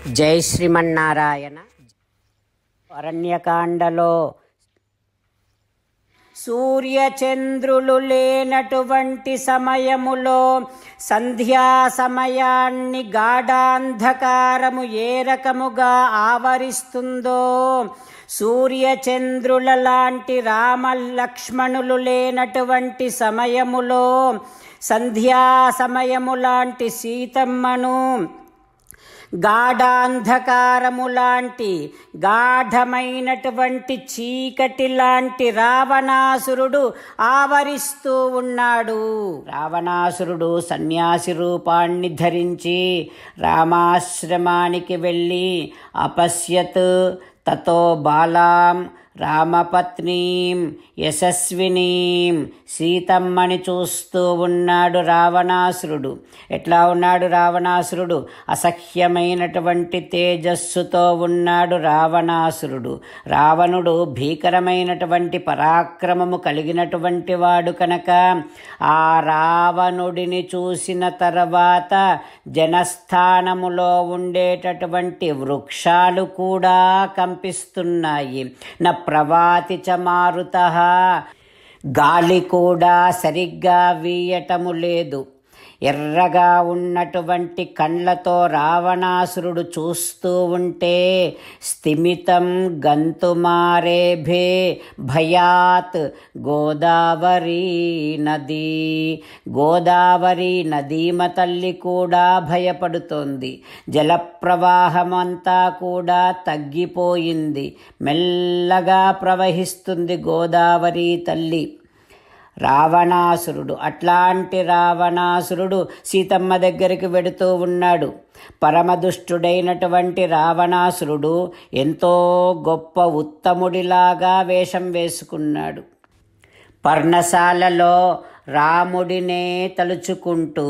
జై శ్రీమన్నారాయణ. అరణ్యకాండలో సూర్యచంద్రులు లేనటువంటి సమయములో సంధ్యా సమయాన్ని గాఢాంధకారము ఏ రకముగా ఆవరిస్తుందో, సూర్యచంద్రుల లాంటి రామలక్ష్మణులు లేనటువంటి సమయములో సంధ్యా సమయము లాంటి సీతమ్మను గాఢాంధకారము లాంటి గాఢమైనటువంటి చీకటి లాంటి రావణాసురుడు ఆవరిస్తూ ఉన్నాడు. రావణాసురుడు సన్యాసి రూపాన్ని ధరించి రామాశ్రమానికి వెళ్ళి అపశ్యత్ తతో బాలాం రామపత్నీం యశస్వినీం సీతమ్మని చూస్తూ ఉన్నాడు రావణాసురుడు. ఎట్లా ఉన్నాడు రావణాసురుడు? అసహ్యమైనటువంటి తేజస్సుతో ఉన్నాడు రావణాసురుడు. రావణుడు భీకరమైనటువంటి పరాక్రమము కలిగినటువంటి వాడు కనుక ఆ రావణుడిని చూసిన తర్వాత జనస్థానములో ఉండేటటువంటి వృక్షాలు కూడా కంపిస్తున్నాయి. న ప్రవాతి చ మారుతః, గాలి కూడా సరిగ్గా వీయటము లేదు. ఎర్రగా ఉన్నటువంటి కళ్ళతో రావణాసురుడు చూస్తూ ఉంటే స్థిమితం గంతుమారేభే భయాత్ గోదావరి నది, గోదావరి నదీమ తల్లి కూడా భయపడుతోంది. జలప్రవాహమంతా కూడా తగ్గిపోయింది. మెల్లగా ప్రవహిస్తుంది గోదావరి తల్లి. రావణాసురుడు, అట్లాంటి రావణాసురుడు సీతమ్మ దగ్గరికి వెడుతూ ఉన్నాడు. పరమదుష్టుడైనటువంటి రావణాసురుడు ఎంతో గొప్ప ఉత్తముడిలాగా వేషం వేసుకున్నాడు. పర్ణశాలలో రాముడినే తలుచుకుంటూ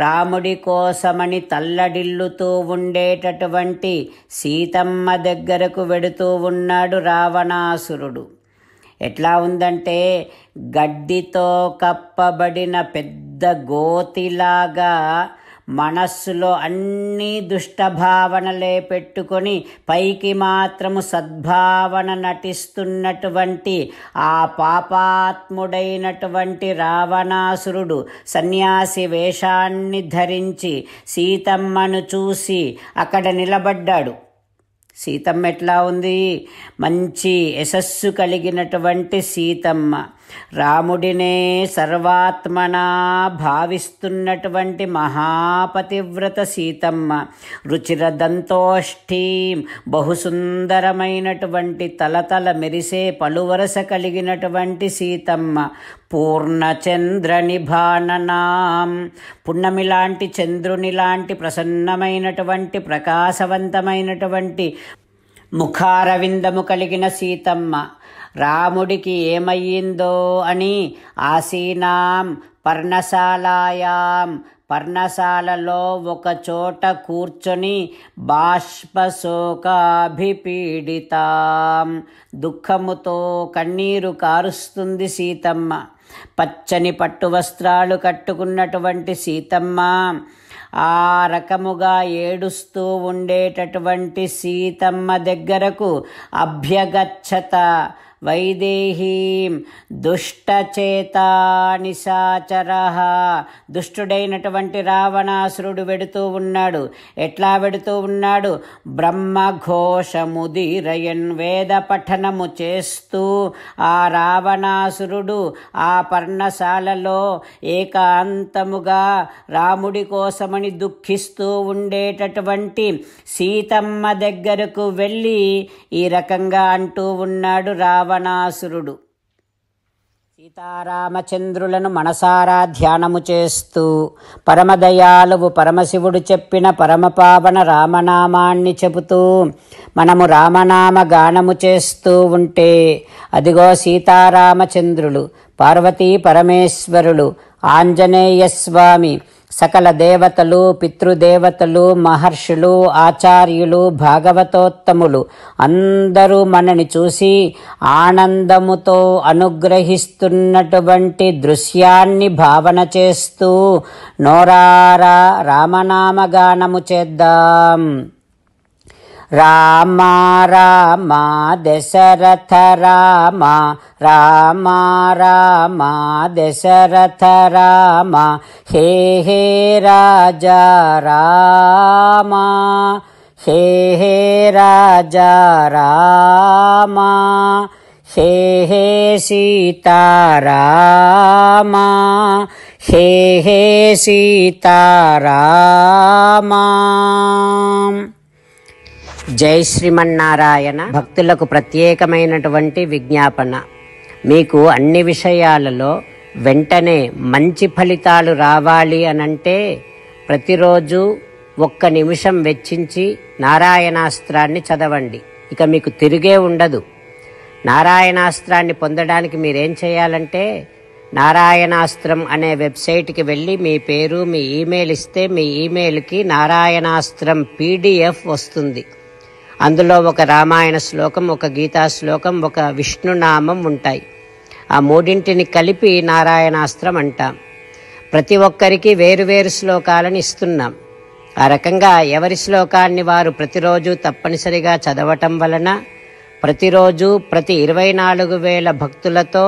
రాముడి కోసమని తల్లడిల్లుతూ ఉండేటటువంటి సీతమ్మ దగ్గరకు వెడుతూ ఉన్నాడు రావణాసురుడు. ఎట్లా ఉందంటే గడ్డితో కప్పబడిన పెద్ద గోతిలాగా మనస్సులో అన్ని దుష్టభావనలే పెట్టుకొని పైకి మాత్రము సద్భావన నటిస్తున్నటువంటి ఆ పాపాత్ముడైనటువంటి రావణాసురుడు సన్యాసి వేషాన్ని ధరించి సీతమ్మను చూసి అక్కడ నిలబడ్డాడు. సీతమ్మ ఎట్లా ఉంది? మంచి యశస్సు కలిగినటువంటి సీతమ్మ, రాముడినే సర్వాత్మనా భావిస్తున్నటువంటి మహాపతివ్రత సీతమ్మ, రుచిరదంతోష్ఠీం బహుసుందరమైనటువంటి తలతల మెరిసే పలువరస కలిగినటువంటి సీతమ్మ, పూర్ణచంద్ర నిభాననాం పున్నమి లాంటి చంద్రుని లాంటి ప్రసన్నమైనటువంటి ప్రకాశవంతమైనటువంటి ముఖారవిందము కలిగిన సీతమ్మ. రాముడికి ఏమయ్యిందో అని ఆసీనాం పర్ణశాలాయాం, పర్ణశాలలో ఒక చోట కూర్చొని బాష్పశోకాభిపీడితాం దుఃఖముతో కన్నీరు కారుస్తుంది సీతమ్మ. పచ్చని పట్టు వస్త్రాలు కట్టుకున్నటువంటి సీతమ్మ ఆ రకముగా ఏడుస్తూ ఉండేటటువంటి సీతమ్మ దగ్గరకు అభ్యగచ్చత వైదేహీం దుష్టచేతా నిశాచరః, దుష్టుడైనటువంటి రావణాసురుడు వెడుతూ ఉన్నాడు. ఎట్లా వెడుతూ ఉన్నాడు? బ్రహ్మఘోషముదీరయన్, వేద పఠనము చేస్తూ ఆ రావణాసురుడు ఆ పర్ణశాలలో ఏకాంతముగా రాముడి కోసమని దుఃఖిస్తూ ఉండేటటువంటి సీతమ్మ దగ్గరకు వెళ్ళి ఈ రకంగా అంటూ ఉన్నాడు రావణాసురుడు. సీతారామచంద్రులను మనసారా ధ్యానము చేస్తూ పరమదయాళువు పరమశివుడు చెప్పిన పరమపావన రామనామాన్ని చెబుతూ మనము రామనామ గానము చేస్తూ ఉంటే అదిగో సీతారామచంద్రులు, పార్వతీ పరమేశ్వరులు, ఆంజనేయస్వామి, సకల దేవతలు, పితృదేవతలు, మహర్షులు, ఆచార్యులు, భాగవతోత్తములు అందరూ మనని చూసి ఆనందముతో అనుగ్రహిస్తున్నటువంటి దృశ్యాన్ని భావన చేస్తూ నోరారా రామనామగానము చేద్దాం. రామ రామ దశరథ రామ రామ రామ దశరథ రామ హే హే రాజా రామ హే హే రాజా రామ హే హే సీతారామ హే హే సీతారామ. జై శ్రీమన్నారాయణ. భక్తులకు ప్రత్యేకమైనటువంటి విజ్ఞాపన. మీకు అన్ని విషయాలలో వెంటనే మంచి ఫలితాలు రావాలి అనంటే ప్రతిరోజు 1 నిమిషం వెచ్చించి నారాయణాస్త్రాన్ని చదవండి. ఇక మీకు తిరిగే ఉండదు. నారాయణాస్త్రాన్ని పొందడానికి మీరేం చేయాలంటే నారాయణాస్త్రం అనే వెబ్సైట్కి వెళ్ళి మీ పేరు మీ ఈమెయిల్ ఇస్తే మీ ఈమెయిల్కి నారాయణాస్త్రం PDF వస్తుంది. అందులో ఒక రామాయణ శ్లోకం, ఒక గీతా శ్లోకం, ఒక విష్ణునామం ఉంటాయి. ఆ మూడింటిని కలిపి నారాయణాస్త్రం అంటాం. ప్రతి ఒక్కరికి వేరువేరు శ్లోకాలను ఇస్తున్నాం. ఆ రకంగా ఎవరి శ్లోకాన్ని వారు ప్రతిరోజు తప్పనిసరిగా చదవటం వలన ప్రతిరోజు ప్రతి 24,000 భక్తులతో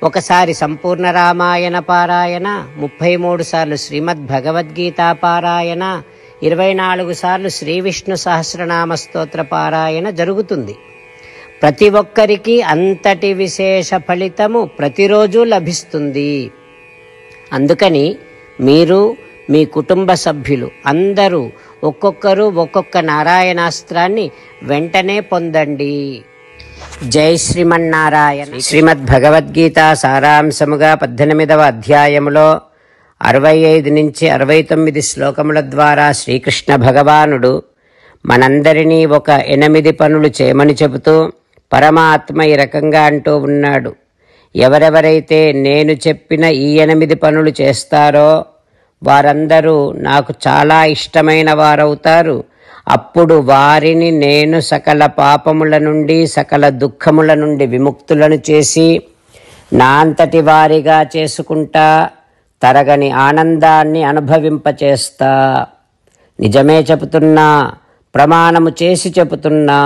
ఒకసారి సంపూర్ణ రామాయణ పారాయణ, 33 సార్లు శ్రీమద్ భగవద్గీత పారాయణ, 24 సార్లు శ్రీ విష్ణు సహస్రనామ స్తోత్ర పారాయణ జరుగుతుంది. ప్రతి ఒక్కరికి అంతటి విశేష ఫలితము ప్రతిరోజు లభిస్తుంది. అందుకని మీరు మీ కుటుంబ సభ్యులు అందరూ ఒక్కొక్కరు ఒక్కొక్క నారాయణాస్త్రాన్ని వెంటనే పొందండి. జై శ్రీమన్నారాయణ. శ్రీమద్ భగవద్గీత సారాంశముగా 18వ అధ్యాయములో 65 నుంచి 69 శ్లోకముల ద్వారా శ్రీకృష్ణ భగవానుడు మనందరినీ ఒక 8 పనులు చేయమని చెబుతూ పరమాత్మ ఈ రకంగా అంటూ ఉన్నాడు. ఎవరెవరైతే నేను చెప్పిన ఈ 8 పనులు చేస్తారో వారందరూ నాకు చాలా ఇష్టమైన వారవుతారు. అప్పుడు వారిని నేను సకల పాపముల నుండి సకల దుఃఖముల నుండి విముక్తులను చేసి నా అంతటి వారిగా చేసుకుంటా, తరగని ఆనందాన్ని అనుభవింపచేస్తా. నిజమే చెబుతున్నా, ప్రమాణము చేసి చెబుతున్నా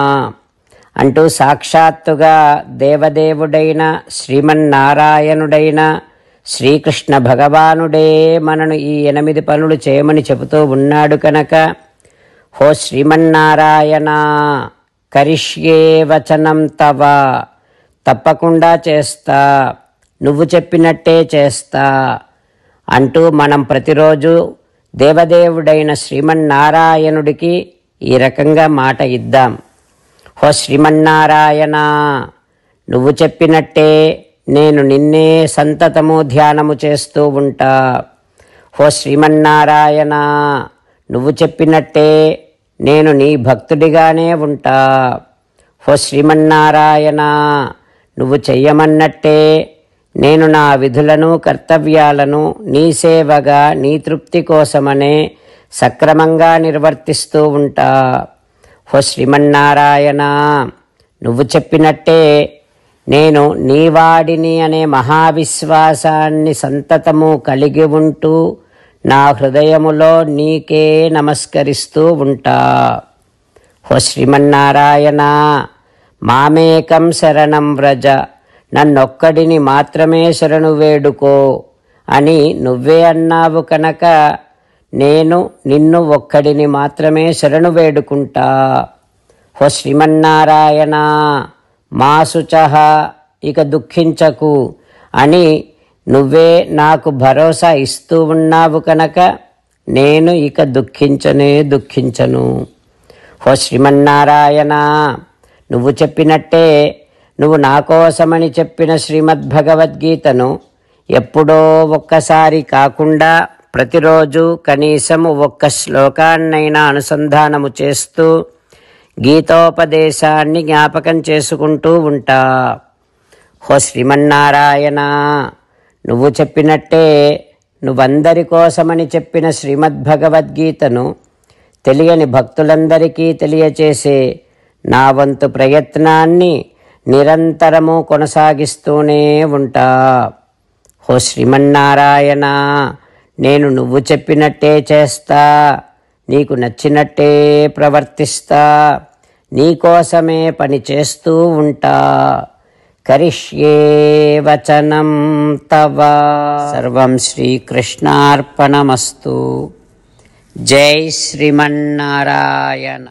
అంటూ సాక్షాత్తుగా దేవదేవుడైన శ్రీమన్నారాయణుడైన శ్రీకృష్ణ భగవానుడే మనను ఈ 8 పనులు చేయమని చెబుతూ ఉన్నాడు కనుక, హో శ్రీమన్నారాయణ కరిష్యే వచనం తవ, తప్పకుండా చేస్తా, నువ్వు చెప్పినట్టే చేస్తా అంటూ మనం ప్రతిరోజు దేవదేవుడైన శ్రీమన్నారాయణుడికి ఈ రకంగా మాట ఇద్దాం. హో శ్రీమన్నారాయణ, నువ్వు చెప్పినట్టే నేను నిన్నే సంతతము ధ్యానము చేస్తూ ఉంటా. హో శ్రీమన్నారాయణ, నువ్వు చెప్పినట్టే నేను నీ భక్తుడిగానే ఉంటా. హో శ్రీమన్నారాయణ, నువ్వు చెయ్యమన్నట్టే నేను నా విధులను కర్తవ్యాలను నీ సేవగా నీ తృప్తి కోసమనే సక్రమంగా నిర్వర్తిస్తూ ఉంటా. హో శ్రీమన్నారాయణ, నువ్వు చెప్పినట్టే నేను నీవాడిని అనే మహావిశ్వాసాన్ని సంతతము కలిగి ఉంటూ నా హృదయములో నీకే నమస్కరిస్తూ ఉంటా. హో శ్రీమన్నారాయణ, మామేకం శరణం వ్రజ, నన్నొక్కడిని మాత్రమే శరణు వేడుకో అని నువ్వే అన్నావు కనుక నేను నిన్ను ఒక్కడిని మాత్రమే శరణు వేడుకుంటా. హో శ్రీమన్నారాయణ, మా శుచః, ఇక దుఃఖించకు అని నువ్వే నాకు భరోసా ఇస్తూ ఉన్నావు కనుక నేను ఇక దుఃఖించను. హో శ్రీమన్నారాయణ, నువ్వు చెప్పినట్టే నువ్వు నా కోసమని చెప్పిన శ్రీమద్భగవద్గీతను ఎప్పుడో ఒక్కసారి కాకుండా ప్రతిరోజు కనీసం 1 శ్లోకాన్నైనా అనుసంధానము చేస్తూ గీతోపదేశాన్ని జ్ఞాపకం చేసుకుంటూ ఉంటా. హో శ్రీమన్నారాయణ, నువ్వు చెప్పినట్టే నువ్వందరి కోసమని చెప్పిన శ్రీమద్భగవద్గీతను తెలియని భక్తులందరికీ తెలియచేసే నా వంతు ప్రయత్నాన్ని నిరంతరము కొనసాగిస్తూనే ఉంటా. హో శ్రీమన్నారాయణ, నేను నువ్వు చెప్పినట్టే చేస్తా, నీకు నచ్చినట్టే ప్రవర్తిస్తా, నీకోసమే పని చేస్తూ ఉంటా. కరిష్యే వచనం తవ. సర్వం శ్రీకృష్ణార్పణమస్తు. జై శ్రీమన్నారాయణ.